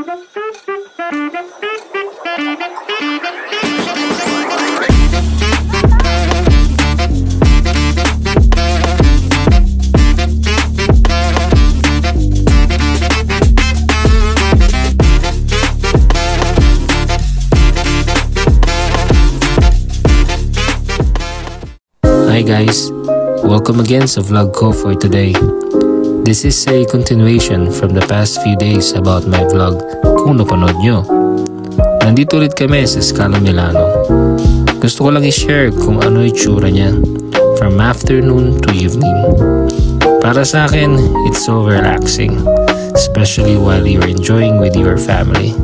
Hi guys, welcome again sa vlog ko for today. This is a continuation from the past few days about my vlog kung napanood nyo. Nandito ulit kami sa Scalo Milano. Gusto ko lang i-share kung ano yung tsura niya from afternoon to evening. Para sa akin, it's so relaxing, especially while you're enjoying with your family.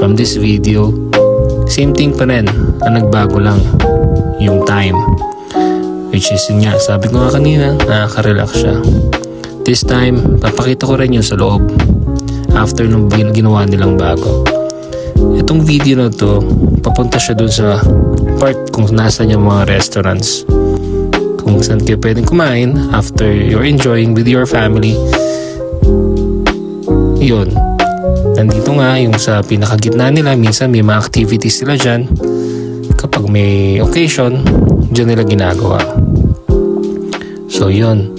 From this video, same thing pa rin, ang nagbago lang yung time. Which is yun nga, sabi ko nga kanina, nakaka-relax siya. This time, papakita ko rin yun sa loob after nung ginawa nilang bago. Itong video na to, papunta siya dun sa part kung nasan yung mga restaurants, kung saan kayo pwedeng kumain after you're enjoying with your family. Yun, nandito nga yung sa pinakagitna nila. Minsan may mga activities sila dyan. Kapag may occasion, dyan nila ginagawa. So yun,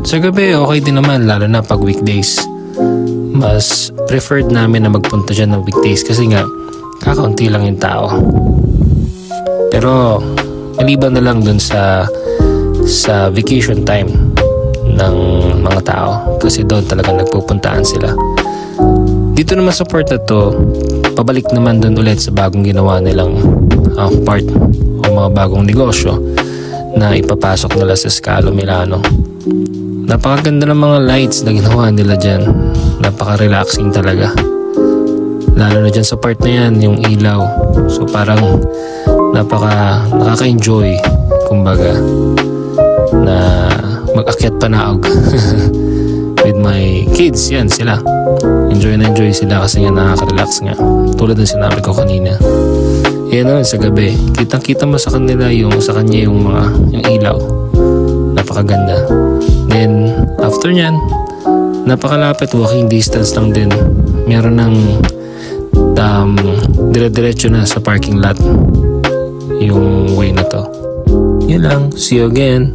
sa gabi okay din naman, lalo na pag weekdays. Mas preferred namin na magpunta dyan ng weekdays kasi nga kakaunti lang yung tao. Pero maliban na lang dun sa vacation time ng mga tao, kasi doon talaga nagpupuntaan sila. Dito naman sa part na to, pabalik naman dun ulit sa bagong ginawa nilang part o mga bagong negosyo na ipapasok nila sa Scalo Milano. Napakaganda ng mga lights na ginawa nila dyan. Napaka-relaxing talaga. Lalo na dyan sa part na yan, yung ilaw. So parang nakaka-enjoy, kumbaga, na mag-akyat panaog. With my kids, yan sila. Enjoy na enjoy sila kasi nga nakaka-relax nga. Tulad ng sinabi ko kanina. Yan naman sa gabi, kitang-kita mo sa kanila sa kanya yung ilaw. Napakaganda. Then after nyan, napakalapit, walking distance lang din. Meron ng dire-diretso na sa parking lot yung way na to. Yun lang, see you again.